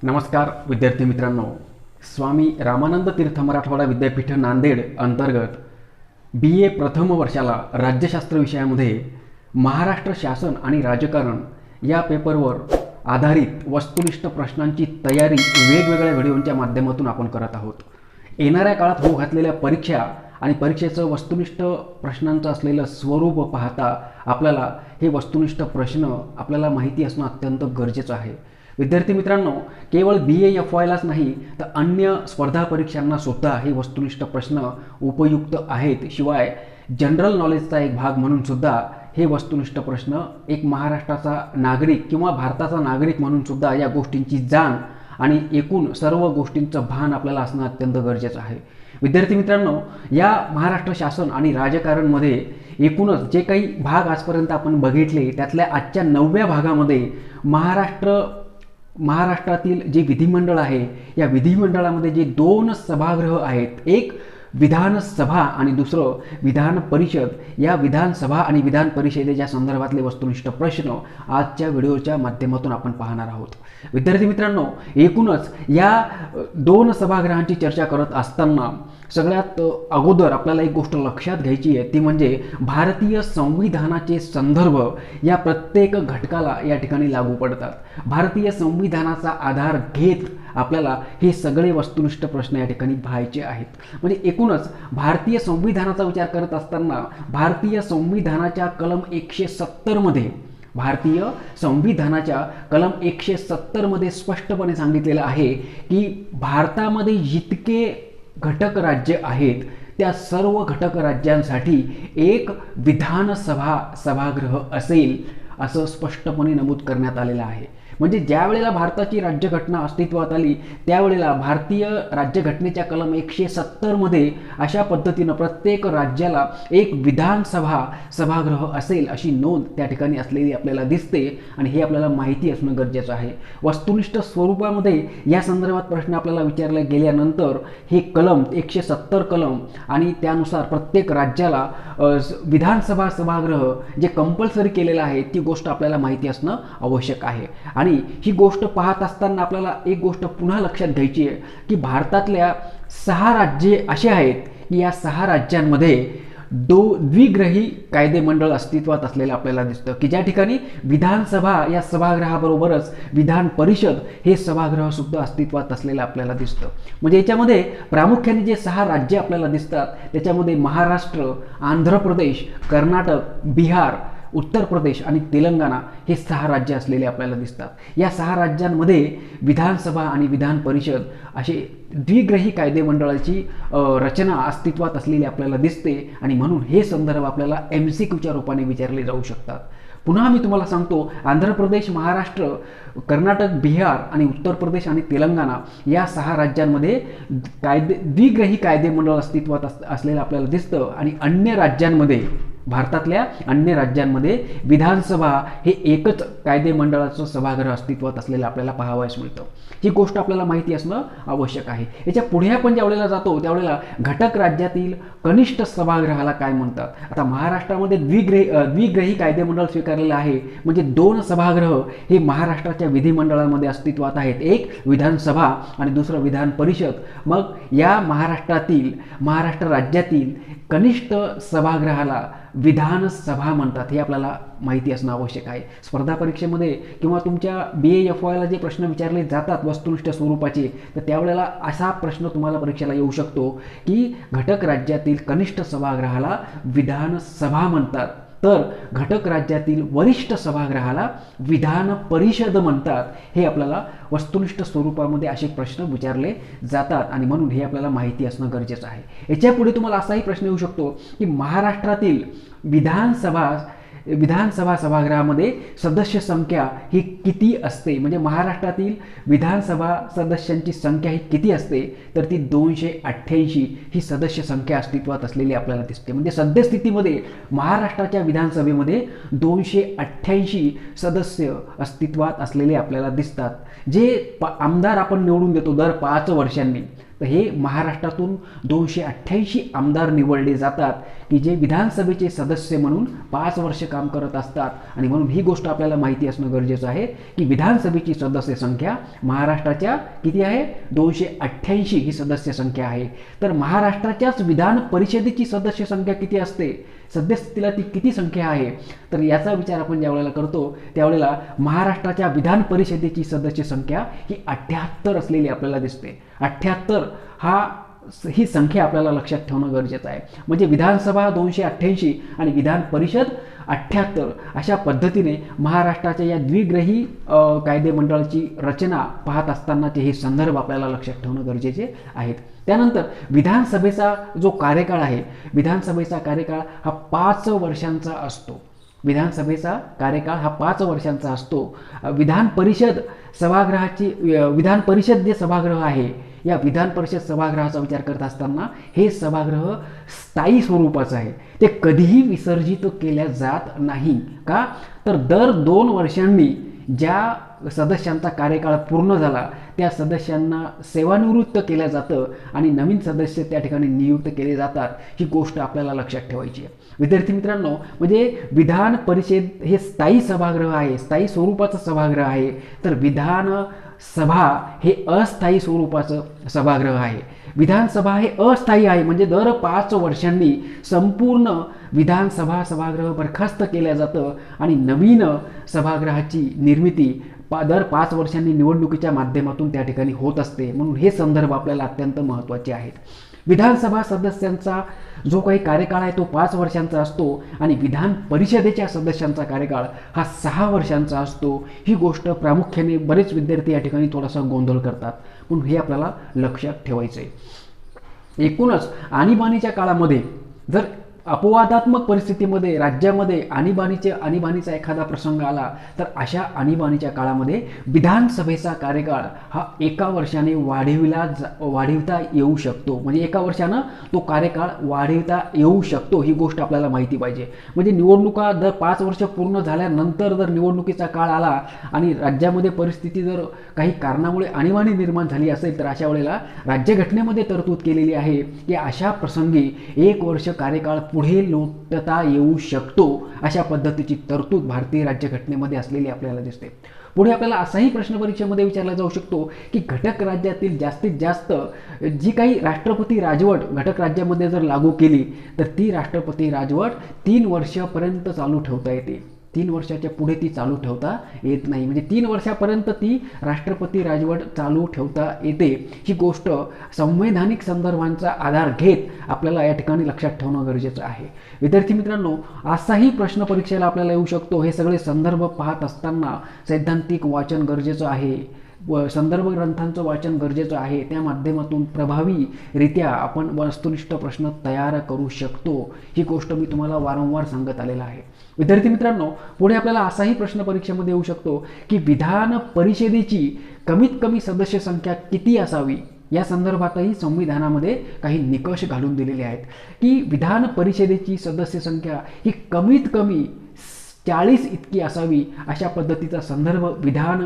नमस्कार विद्यार्थी मित्रांनो. स्वामी रामानंद तीर्थ मराठवाडा विद्यापीठ नांदेड अंतर्गत BA प्रथम वर्षाला राज्यशास्त्र विषयामध्ये महाराष्ट्र शासन आणि राजकारण या पेपरवर आधारित वस्तुनिष्ठ प्रश्नांची तयारी वेगवेगळ्या व्हिडिओंच्या माध्यमातून आपण करत आहोत. येणाऱ्या काळात होऊ घातलेल्या परीक्षा आणि परीक्षेचं वस्तुनिष्ठ प्रश्नांचं असलेलं स्वरूप पाहता आपल्याला हे वस्तुनिष्ठ प्रश्न आपल्याला माहिती असणं अत्यंत गरजेचं आहे. विद्यार्थी मित्रांनो, केवळ BA FYलाच नाही तर अन्य स्पर्धा परीक्षांना सुद्धा हे वस्तुनिष्ठ प्रश्न उपयुक्त आहेत. शिवाय जनरल नॉलेजचा एक भाग म्हणून सुद्धा हे वस्तुनिष्ठ प्रश्न एक महाराष्ट्राचा नागरिक किंवा भारताचा नागरिक म्हणून सुद्धा या गोष्टींची जाण आणि एकूण सर्व गोष्टींचं भान आपल्याला असणं अत्यंत गरजेचं आहे. विद्यार्थी मित्रांनो, या महाराष्ट्र शासन आणि राजकारणमध्ये एकूणच जे काही भाग आजपर्यंत आपण बघितले त्यातल्या आजच्या 9व्या भागामध्ये महाराष्ट्रातील जे विधिमंडळ आहे या विधिमंडळामध्ये जे 2 सभागृह आहेत, एक विधानसभा आणि दुसरं विधान परिषद, या विधानसभा आणि विधान परिषदेच्या संदर्भातले वस्तुनिष्ठ प्रश्न आजच्या व्हिडिओच्या माध्यमातून आपण पाहणार आहोत. विद्यार्थी मित्रांनो, एकूणच या 2 सभागृहांची चर्चा करत असताना सगळ्यात अगोदर आपल्याला एक गोष्ट लक्षात घ्यायची आहे, ती म्हणजे भारतीय संविधानाचे संदर्भ या प्रत्येक घटकाला या ठिकाणी लागू पडतात. भारतीय संविधानाचा आधार घेत आपल्याला हे सगळे वस्तुनिष्ठ प्रश्न या ठिकाणी पाहायचे आहेत. म्हणजे एकूणच भारतीय संविधानाचा विचार करत असताना भारतीय संविधानाच्या कलम 170 मध्ये भारतीय संविधानाच्या कलम 170 मध्ये स्पष्टपणे सांगितलेलं आहे की भारतामध्ये जितके घटक राज्य आहेत त्या सर्व घटक राज्यांसाठी एक विधानसभा सभागृह असेल असं स्पष्टपणे नमूद करण्यात आलेलं आहे. म्हणजे ज्या वेळेला भारताची राज्यघटना अस्तित्वात आली त्यावेळेला भारतीय राज्यघटनेच्या कलम 170 मध्ये अशा पद्धतीनं प्रत्येक राज्याला एक विधानसभा सभागृह असेल अशी नोंद त्या ठिकाणी असलेली आपल्याला दिसते आणि हे आपल्याला माहिती असणं गरजेचं आहे. वस्तुनिष्ठ स्वरूपामध्ये या संदर्भात प्रश्न आपल्याला विचारले गेल्यानंतर हे कलम 170 कलम आणि त्यानुसार प्रत्येक राज्याला विधानसभा सभागृह जे कंपल्सरी केलेलं आहे ती गोष्ट आपल्याला माहिती असणं आवश्यक आहे. आणि ही गोष्ट पाहत असताना आपल्याला एक गोष्ट पुन्हा लक्षात घ्यायची आहे की भारतातल्या 6 राज्ये अशी आहेत की या 6 राज्यांमध्ये द्विग्रही कायदेमंडळ अस्तित्वात असलेलं आपल्याला दिसतं की ज्या ठिकाणी विधानसभा या सभागृहाबरोबरच विधान परिषद हे सभागृह सुद्धा अस्तित्वात असलेलं आपल्याला दिसतं. म्हणजे याच्यामध्ये प्रामुख्याने जे 6 राज्ये आपल्याला दिसतात त्याच्यामध्ये महाराष्ट्र, आंध्र प्रदेश, कर्नाटक, बिहार, उत्तर प्रदेश आणि तेलंगणा हे 6 राज्य असलेले आपल्याला दिसतात. या 6 राज्यांमध्ये विधानसभा आणि विधान परिषद असे द्विग्रही कायदेमंडळाची रचना अस्तित्वात असलेली आपल्याला दिसते आणि म्हणून हे संदर्भ आपल्याला MCQच्या रूपाने विचारले जाऊ शकतात. पुन्हा मी तुम्हाला सांगतो, आंध्र प्रदेश, महाराष्ट्र, कर्नाटक, बिहार आणि उत्तर प्रदेश आणि तेलंगणा या 6 राज्यांमध्ये द्विग्रही कायदेमंडळ अस्तित्वात असलेलं आपल्याला दिसतं आणि अन्य राज्यांमध्ये भारतातल्या अन्य राज्यांमध्ये विधानसभा हे एकच कायदेमंडळाचं सभागृह अस्तित्वात असलेलं आपल्याला पाहावयास मिळतं. ही गोष्ट आपल्याला माहिती असणं आवश्यक आहे. याच्या पुढे आपण ज्यावेळेला जातो त्यावेळेला घटक राज्यातील कनिष्ठ सभागृहाला काय म्हणतात. आता महाराष्ट्रामध्ये द्विग्रही कायदेमंडळ स्वीकारलेलं आहे म्हणजे 2 सभागृह हे महाराष्ट्राच्या विधिमंडळामध्ये अस्तित्वात आहेत, एक विधानसभा आणि दुसरं विधान परिषद. मग या महाराष्ट्र राज्यातील कनिष्ठ सभागृहाला विधानसभा म्हणतात हे आपल्याला माहिती असणं आवश्यक आहे. स्पर्धा परीक्षेमध्ये किंवा तुमच्या BA FYला जे प्रश्न विचारले जातात वस्तुनिष्ठ स्वरूपाचे तर त्यावेळेला असा प्रश्न तुम्हाला परीक्षेला येऊ शकतो की घटक राज्यातील कनिष्ठ सभागृहाला विधानसभा म्हणतात तर घटक राज्यातील वरिष्ठ सभागृहाला विधान परिषद म्हणतात. हे आपल्याला वस्तुनिष्ठ स्वरूपामध्ये असे प्रश्न विचारले जातात आणि म्हणून हे आपल्याला माहिती असणं गरजेचं आहे. याच्या पुढे तुम्हाला असाही प्रश्न येऊ शकतो की महाराष्ट्रातील विधानसभा सभागृहामध्ये सदस्य संख्या ही किती असते. म्हणजे महाराष्ट्रातील विधानसभा सदस्यांची संख्या ही किती असते तर ती 288 ही सदस्य संख्या अस्तित्वात असलेली आपल्याला दिसते. म्हणजे सद्यस्थितीमध्ये महाराष्ट्राच्या विधानसभेमध्ये 288 सदस्य अस्तित्वात असलेले आपल्याला दिसतात. जे आमदार आपण निवडून देतो दर 5 वर्षांनी तर हे महाराष्ट्रातून 288 आमदार निवडले जातात की जे विधानसभेचे सदस्य म्हणून 5 वर्ष काम करत असतात। आणि म्हणून ही गोष्ट आपल्याला माहिती असणं गरजेचं आहे की विधानसभेची सदस्य संख्या महाराष्ट्राच्या किती आहे, 288 ही सदस्य संख्या आहे। तर महाराष्ट्राच्याच विधान परिषदेची सदस्य संख्या किती असते, सद्यस्थितीला ती किती संख्या आहे, तर याचा विचार आपण ज्या वेळेला करतो त्यावेळेला महाराष्ट्राच्या विधान परिषदेची सदस्य संख्या ही 78 असलेली आपल्याला दिसते। 78 ही संख्या आपल्याला लक्षात ठेवणं गरजेचं आहे। म्हणजे विधानसभा 288 आणि विधान परिषद 78 अशा पद्धतीने महाराष्ट्राच्या या द्विग्रही कायदे मंडळाची रचना पाहत असतानाचे हे संदर्भ आपल्याला लक्षात ठेवणं गरजेचे आहेत। त्यानंतर विधानसभेचा जो कार्यकाळ आहे, विधानसभेचा कार्यकाळ हा 5 वर्षांचा असतो। विधानसभेचा कार्यकाळ हा 5 वर्षांचा असतो। विधान परिषद जे सभागृह आहे, या विधान परिषद सभागृहाचा विचार करत असताना हे सभागृह स्थायी स्वरूपाचं आहे, ते कधीही विसर्जित केल्या जात नाही। का तर दर 2 वर्षांनी ज्या सदस्यांचा कार्यकाळ पूर्ण झाला त्या सदस्यांना सेवानिवृत्त केलं जातं आणि नवीन सदस्य त्या ठिकाणी नियुक्त केले जातात, ही गोष्ट आपल्याला लक्षात ठेवायची आहे। विद्यार्थी मित्रांनो, म्हणजे विधान परिषद हे स्थायी सभागृह आहे, स्थायी स्वरूपाचं सभागृह आहे, तर विधान सभा हे अस्थायी स्वरूपाचं सभागृह आहे। विधानसभा हे अस्थायी आहे, म्हणजे दर 5 वर्षांनी संपूर्ण विधानसभा सभागृह बरखास्त केलं जातं आणि नवीन सभागृहाची निर्मिती दर 5 वर्षांनी निवडणुकीच्या माध्यमातून त्या ठिकाणी होत असते। म्हणून हे संदर्भ आपल्याला अत्यंत महत्त्वाचे आहेत। विधानसभा सदस्यांचा जो काही कार्यकाळ आहे तो 5 वर्षांचा असतो आणि विधान परिषदेच्या सदस्यांचा कार्यकाळ हा 6 वर्षांचा असतो। ही गोष्ट प्रामुख्याने बरेच विद्यार्थी या ठिकाणी थोडासा गोंधळ करतात, म्हणून हे आपल्याला लक्षात ठेवायचं आहे। एकूणच आणीबाणीच्या काळामध्ये जर अपवादात्मक परिस्थितीमध्ये राज्यामध्ये आणीबाणीचा एखादा प्रसंग आला तर अशा आणीबाणीच्या काळामध्ये विधानसभेचा कार्यकाळ हा 1 वर्षाने वाढविता येऊ शकतो। म्हणजे 1 वर्षानं तो कार्यकाळ वाढविता येऊ शकतो, ही गोष्ट आपल्याला माहिती पाहिजे। म्हणजे निवडणुका दर 5 वर्ष पूर्ण झाल्यानंतर जर निवडणुकीचा काळ आला आणि राज्यामध्ये परिस्थिती जर काही कारणामुळे आणीबाणी निर्माण झाली असेल तर अशा वेळेला राज्यघटनेमध्ये तरतूद केलेली आहे की अशा प्रसंगी 1 वर्ष कार्यकाळ पुढे लोटता येऊ शकतो, अशा पद्धतीची तरतूद भारतीय राज्यघटनेमध्ये असलेली आपल्याला दिसते। पुढे आपल्याला असाही प्रश्न परीक्षेमध्ये विचारला जाऊ शकतो की घटक राज्यातील जास्तीत जास्त जी काही राष्ट्रपती राजवट घटक राज्यामध्ये जर लागू केली तर ती राष्ट्रपती राजवट 3 वर्षापर्यंत चालू ठेवता येते। 3 वर्षाच्या पुढे ती चालू ठेवता येत नाही, म्हणजे 3 वर्षापर्यंत ती राष्ट्रपती राजवट चालू ठेवता येते। ही गोष्ट संवैधानिक संदर्भांचा आधार घेत आपल्याला या ठिकाणी लक्षात ठेवणं गरजेचं आहे। विद्यार्थी मित्रांनो, असाही प्रश्न परीक्षेला आपल्याला येऊ शकतो। हे सगळे संदर्भ पाहत असताना सैद्धांतिक वाचन गरजेचं आहे, संदर्भ ग्रंथांचं वाचन गरजेचं आहे, त्या माध्यमातून प्रभावीरित्या आपण वस्तुनिष्ठ प्रश्न तयार करू शकतो। ही गोष्ट मी तुम्हाला वारंवार सांगत आलेला आहे। विद्यार्थी मित्रांनो, पुढे आपल्याला असाही प्रश्न परीक्षेमध्ये येऊ शकतो की विधान परिषदेची कमीत कमी सदस्य संख्या किती असावी, या संदर्भातही संविधानामध्ये काही निकष घालून दिलेले आहेत की विधान परिषदेची सदस्य संख्या ही कमीत कमी 40 इतकी असावी, अशा पद्धतीचा संदर्भ विधान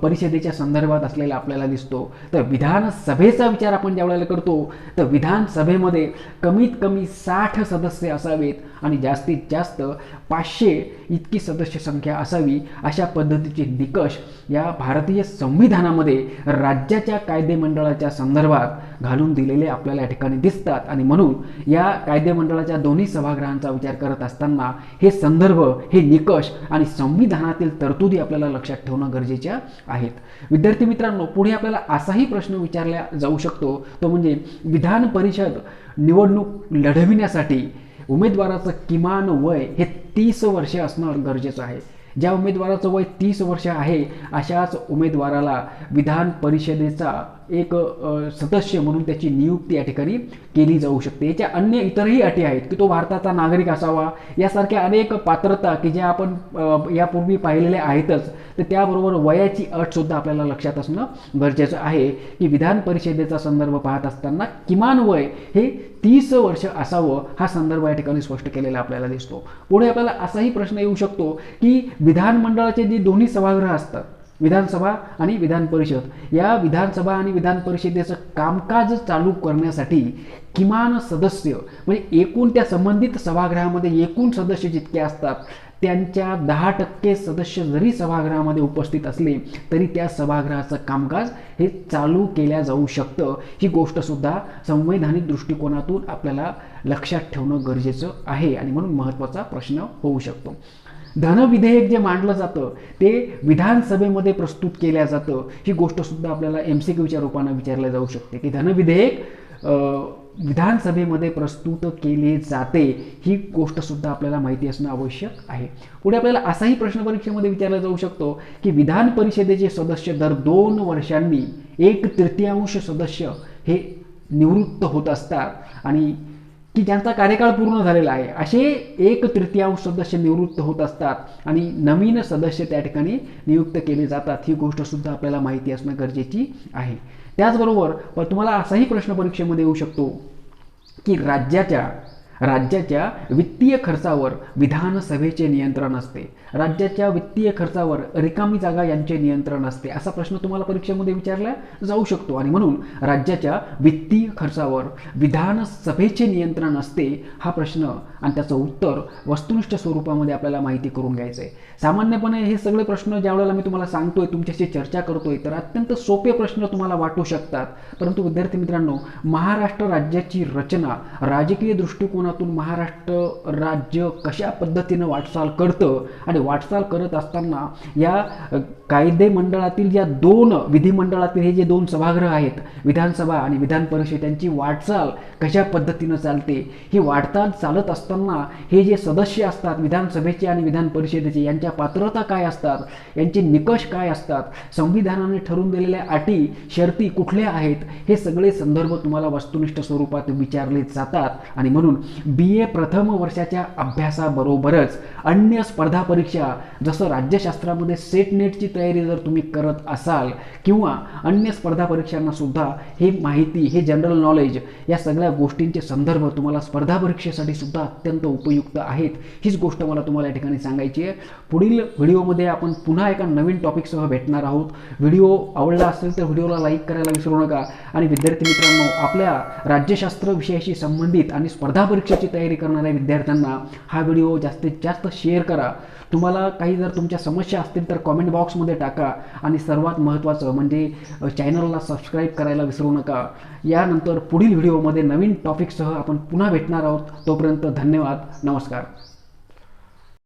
परिषदेच्या संदर्भात असलेला आपल्याला दिसतो। तर विधानसभेचा विचार आपण ज्या वेळेला करतो तर विधानसभेमध्ये कमीत कमी 60 सदस्य असावेत आणि जास्तीत जास्त 500 इतकी सदस्य संख्या असावी, अशा पद्धतीचे निकष या भारतीय संविधानामध्ये राज्याच्या कायदेमंडळाच्या संदर्भात घालून दिलेले आपल्याला या ठिकाणी दिसतात। आणि म्हणून या कायदेमंडळाच्या दोन्ही सभागृहांचा विचार करत असताना हे संदर्भ, हे निकष आणि संविधानातील तरतुदी आपल्याला लक्षात ठेवणं गरजेचे आहेत। विद्यार्थी मित्रांनो, पुढे आपल्याला असाही प्रश्न विचारला जाऊ शकतो, तो म्हणजे विधान परिषद निवडणूक लढविण्यासाठी उमेदवाराचं किमान वय हे 30 वर्षे असणं गरजेचं आहे। ज्या उमेदवाराचं वय 30 वर्ष आहे अशाच उमेदवाराला विधान परिषदेचा एक सदस्य म्हणून त्याची नियुक्ती या ठिकाणी केली जाऊ शकते। याच्या अन्य इतरही अटी आहेत की तो भारताचा नागरिक असावा, यासारख्या अनेक पात्रता की ज्या आपण यापूर्वी पाहिलेल्या आहेतच, तर त्याबरोबर वयाची अट सुद्धा आपल्याला लक्षात असणं गरजेचं आहे की विधान परिषदेचा संदर्भ पाहत असताना किमान वय हे 30 वर्ष असावं, हा संदर्भ या ठिकाणी स्पष्ट केलेला आपल्याला दिसतो। पुढे आपल्याला असाही प्रश्न येऊ शकतो की विधानमंडळाचे जे दोन्ही सभागृह असतात विधानसभा आणि विधान परिषद या विधानसभा आणि विधान परिषदेचं कामकाज चालू करण्यासाठी किमान सदस्य म्हणजे एकूण त्या संबंधित सभागृहामध्ये एकूण सदस्य जितके असतात त्यांच्या 10% सदस्य जरी सभागृहामध्ये उपस्थित असले तरी त्या सभागृहाचं कामकाज हे चालू केल्या जाऊ शकतं। ही गोष्टसुद्धा संवैधानिक दृष्टिकोनातून आपल्याला लक्षात ठेवणं गरजेचं आहे आणि म्हणून महत्त्वाचा प्रश्न होऊ शकतो। धन विधेयक जे मांडलं जातं ते विधानसभेमध्ये प्रस्तुत केल्या जातं, ही गोष्टसुद्धा आपल्याला MCQच्या रूपानं विचारल्या जाऊ शकते की धन विधेयक विधानसभेमध्ये प्रस्तुत केले जाते, ही गोष्टसुद्धा आपल्याला माहिती असणं आवश्यक आहे। पुढे आपल्याला असाही प्रश्न परीक्षेमध्ये विचारला जाऊ शकतो की विधान परिषदेचे सदस्य दर 2 वर्षांनी 1/3 सदस्य हे निवृत्त होत असतात आणि की ज्यांचा कार्यकाळ पूर्ण झालेला आहे असे 1/3 सदस्य निवृत्त होत असतात आणि नवीन सदस्य त्या ठिकाणी नियुक्त केले जातात, ही गोष्टसुद्धा आपल्याला माहिती असणं गरजेची आहे। त्याचबरोबर तुम्हाला असाही प्रश्न परीक्षेमध्ये येऊ शकतो की राज्याच्या वित्तीय खर्चावर विधानसभेचे नियंत्रण असते, राज्याच्या वित्तीय खर्चावर रिकामी जागा यांचे नियंत्रण असते, असा प्रश्न तुम्हाला परीक्षेमध्ये विचारला जाऊ शकतो आणि म्हणून राज्याच्या वित्तीय खर्चावर विधानसभेचे नियंत्रण असते हा प्रश्न आणि त्याचं उत्तर वस्तुनिष्ठ स्वरूपामध्ये आपल्याला माहिती करून घ्यायचं आहे। सामान्यपणे हे सगळे प्रश्न ज्यावेळेला मी तुम्हाला सांगतोय, तुमच्याशी चर्चा करतोय तर अत्यंत सोपे प्रश्न तुम्हाला वाटू शकतात, परंतु विद्यार्थी मित्रांनो महाराष्ट्र राज्याची रचना राजकीय दृष्टिकोनातून महाराष्ट्र राज्य कशा पद्धतीनं वाटचाल करतं आणि वाटचाल करत असताना या कायदे मंडळातील या 2 विधिमंडळातील हे जे 2 सभागृह आहेत विधानसभा आणि विधान परिषद यांची वाटचाल कशा पद्धतीनं चालते, ही वाटचाल चालत असताना हे जे सदस्य असतात विधानसभेचे आणि विधान परिषदेचे यांच्या पात्रता काय असतात, यांचे निकष काय असतात, संविधानाने ठरवून दिलेल्या अटी शर्ती कुठल्या आहेत, हे सगळे संदर्भ तुम्हाला वस्तुनिष्ठ स्वरूपात विचारले जातात आणि म्हणून BA प्रथम वर्षाच्या अभ्यासाबरोबरच अन्य स्पर्धा परीक्षा जसं राज्यशास्त्रामध्ये सेट नेटची तयारी जर तुम्ही करत असाल किंवा अन्य स्पर्धा परीक्षांना सुद्धा हे माहिती हे जनरल नॉलेज या सगळ्या गोष्टींचे संदर्भ तुम्हाला स्पर्धा परीक्षेसाठी सुद्धा अत्यंत उपयुक्त आहेत, हीच गोष्ट मला तुम्हाला या ठिकाणी सांगायची आहे। पुढील व्हिडिओमध्ये आपण पुन्हा एका नवीन टॉपिकसह भेटणार आहोत। व्हिडिओ आवडला असेल तर व्हिडिओला लाईक करायला विसरू नका आणि विद्यार्थी मित्रांनो आपल्या राज्यशास्त्र विषयाशी संबंधित आणि स्पर्धा परीक्षेची तयारी करणाऱ्या विद्यार्थ्यांना हा व्हिडिओ जास्तीत जास्त शेअर करा। तुम्हाला काही जर तुमच्या समस्या असतील तर कॉमेंट बॉक्समध्ये टाका आणि सर्वात महत्त्वाचं म्हणजे चॅनलला सबस्क्राईब करायला विसरू नका। यानंतर पुढील व्हिडिओमध्ये नवीन टॉपिकसह आपण पुन्हा भेटणार आहोत, तोपर्यंत धन्यवाद, नमस्कार।